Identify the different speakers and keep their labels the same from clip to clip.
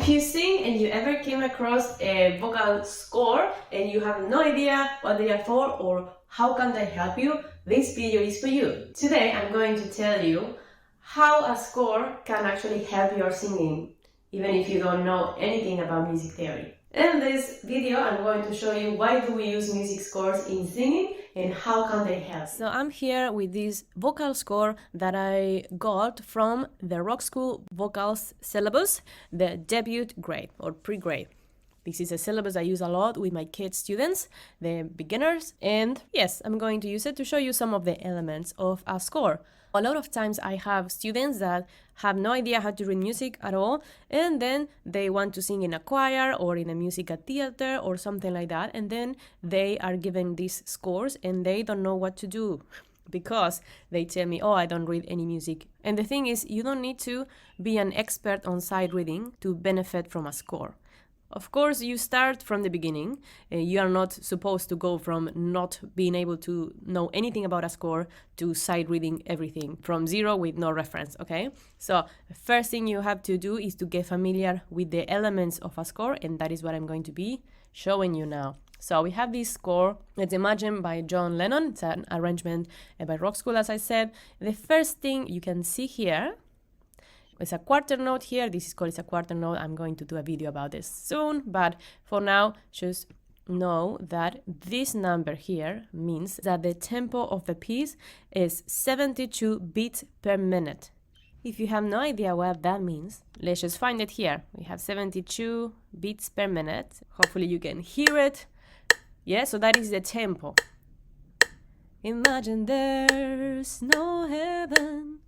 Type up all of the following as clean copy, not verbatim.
Speaker 1: If you sing and you ever came across a vocal score and you have no idea what they are for or how can they help you, this video is for you. Today I'm going to tell you how a score can actually help your singing, even if you don't know anything about music theory. In this video I'm going to show you why do we use music scores in singing and how can they help. So I'm here with this vocal score that I got from the Rock School Vocals Syllabus, the debut grade or pre-grade. This is a syllabus I use a lot with my kids students, the beginners, and yes, I'm going to use it to show you some of the elements of a score. A lot of times I have students that have no idea how to read music at all, and then they want to sing in a choir or in a musical theater or something like that, and then they are given these scores and they don't know what to do because they tell me, oh, I don't read any music. And the thing is, you don't need to be an expert on sight reading to benefit from a score. Of course, you start from the beginning. You are not supposed to go from not being able to know anything about a score to sight reading everything from zero with no reference, okay? So the first thing you have to do is to get familiar with the elements of a score, and that is what I'm going to be showing you now. So we have this score. It's Imagine by John Lennon. It's an arrangement by Rock School, as I said. The first thing you can see here, it's a quarter note here. This is called a quarter note. I'm going to do a video about this soon, but for now, just know that this number here means that the tempo of the piece is 72 beats per minute. If you have no idea what that means, let's just find it here. We have 72 beats per minute. Hopefully you can hear it. Yeah, so that is the tempo. Imagine there's no heaven.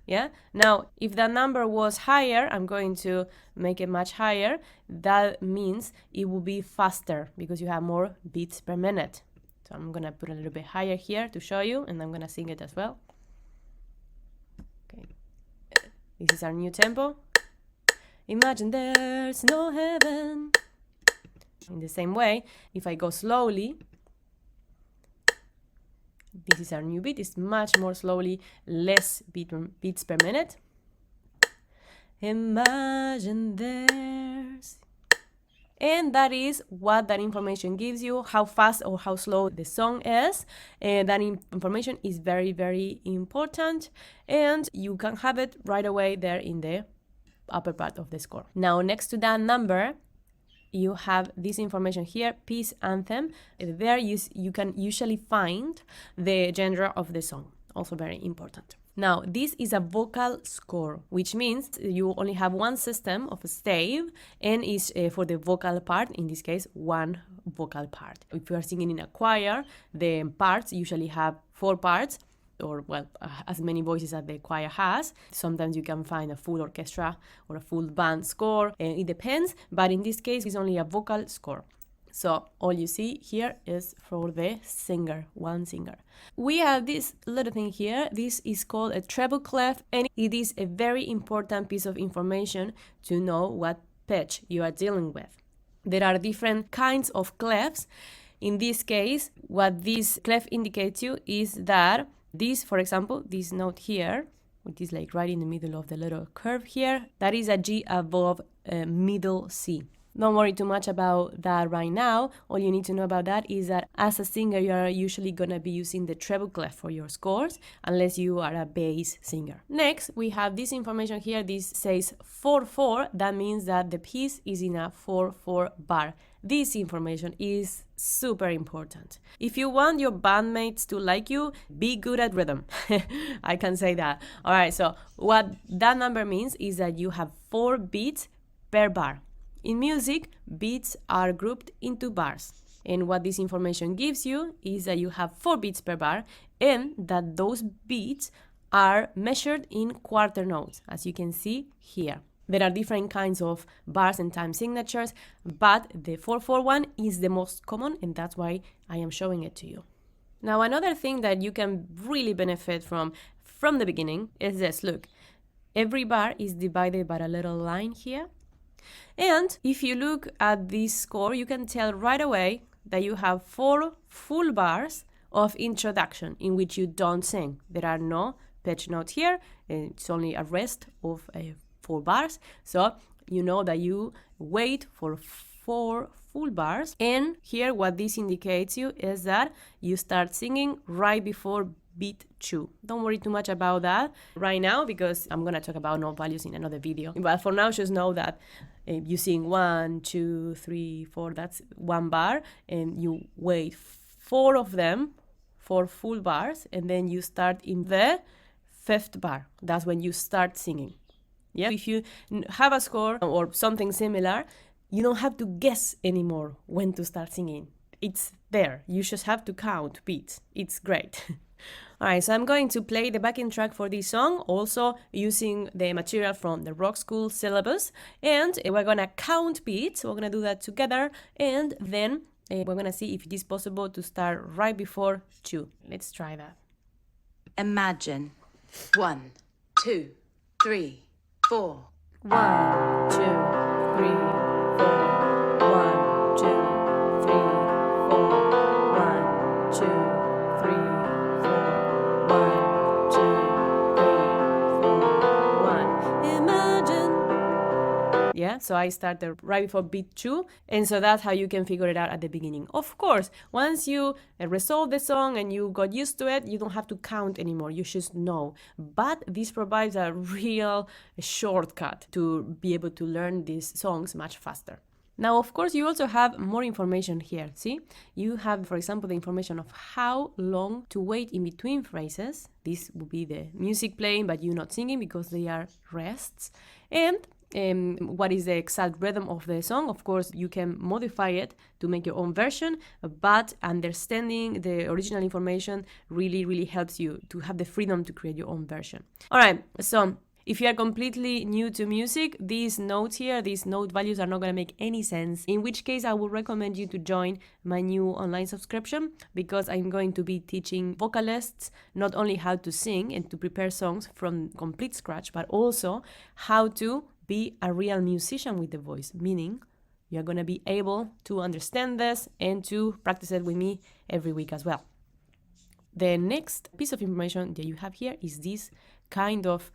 Speaker 1: Yeah. Now, if that number was higher, I'm going to make it much higher. That means it will be faster because you have more beats per minute. So I'm going to put a little bit higher here to show you, and I'm going to sing it as well. Okay. This is our new tempo. Imagine there's no heaven. In the same way, if I go slowly, this is our new beat. It's much more slowly, less beats per minute. Imagine there's... And that is what that information gives you, how fast or how slow the song is. That information is very, very important. And you can have it right away there in the upper part of the score. Now, next to that number, you have this information here, peace anthem. There you can usually find the genre of the song, also very important. Now, this is a vocal score, which means you only have one system of a stave and is for the vocal part, in this case, one vocal part. If you are singing in a choir, the parts usually have 4 parts, or well, as many voices as the choir has. Sometimes you can find a full orchestra or a full band score, and it depends, but in this case it's only a vocal score. So all you see here is for the singer, one singer. We have this little thing here. This is called a treble clef, and it is a very important piece of information to know what pitch you are dealing with. There are different kinds of clefs. In this case, what this clef indicates you is that this, for example, this note here, which is like right in the middle of the little curve here, that is a G above middle C. Don't worry too much about that right now. All you need to know about that is that as a singer, you are usually going to be using the treble clef for your scores, unless you are a bass singer. Next, we have this information here. This says 4/4. That means that the piece is in a 4/4 bar. This information is super important. If you want your bandmates to like you, be good at rhythm. I can say that. All right, so what that number means is that you have 4 beats per bar. In music, beats are grouped into bars. And what this information gives you is that you have 4 beats per bar and that those beats are measured in quarter notes, as you can see here. There are different kinds of bars and time signatures, but the 4/4 one is the most common, and that's why I am showing it to you. Now, another thing that you can really benefit from the beginning is this. Look, every bar is divided by a little line here. And if you look at this score, you can tell right away that you have 4 full bars of introduction in which you don't sing. There are no pitch notes here. It's only a rest of 4 bars. So you know that you wait for 4 full bars. And here what this indicates you is that you start singing right before beat 2. Don't worry too much about that right now because I'm gonna talk about note values in another video. But for now, just know that you sing 1, 2, 3, 4, that's 1 bar, and you wait 4 of them, 4 full bars, and then you start in the 5th bar. That's when you start singing. Yeah. If you have a score or something similar, you don't have to guess anymore when to start singing. It's there. You just have to count beats. It's great. All right, so I'm going to play the backing track for this song, also using the material from the Rock School syllabus. And we're going to count beats. We're going to do that together. And then we're going to see if it is possible to start right before 2. Let's try that.
Speaker 2: Imagine. 1, 2, 3, 4.
Speaker 1: 1, 2, 3, 4. 1, 2, 3, 4. 1, 2, 3, 4. 1, 2, 3, 4. 1. Imagine. Yeah, so I started right before beat 2, and so that's how you can figure it out at the beginning. Of course, once you resolve the song and you got used to it, you don't have to count anymore, you just know. But this provides a real shortcut to be able to learn these songs much faster. Now, of course, you also have more information here, see? You have, for example, the information of how long to wait in between phrases. This would be the music playing, but you not singing because they are rests. And what is the exact rhythm of the song. Of course, you can modify it to make your own version, but understanding the original information really helps you to have the freedom to create your own version. All right, so if you are completely new to music, these notes here, these note values are not going to make any sense, in which case I would recommend you to join my new online subscription, because I'm going to be teaching vocalists not only how to sing and to prepare songs from complete scratch, but also how to be a real musician with the voice, meaning you're going to be able to understand this and to practice it with me every week as well. The next piece of information that you have here is this kind of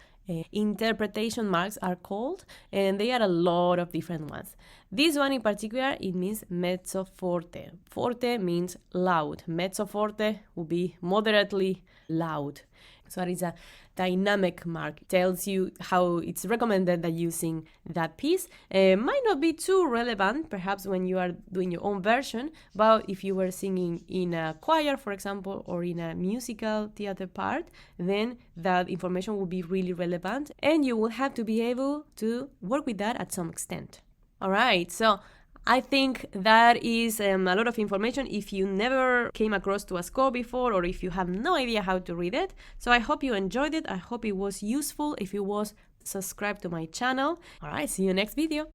Speaker 1: interpretation marks are called, and they are a lot of different ones. This one in particular, it means mezzo forte. Forte means loud. Mezzo forte will be moderately loud. So it is a dynamic mark. It tells you how it's recommended that you sing that piece. Might not be too relevant, perhaps when you are doing your own version, but if you were singing in a choir, for example, or in a musical theater part, then that information will be really relevant, and you will have to be able to work with that at some extent. All right, so I think that is a lot of information if you never came across to a score before, or if you have no idea how to read it. So I hope you enjoyed it. I hope it was useful. If it was, subscribe to my channel. All right, see you next video.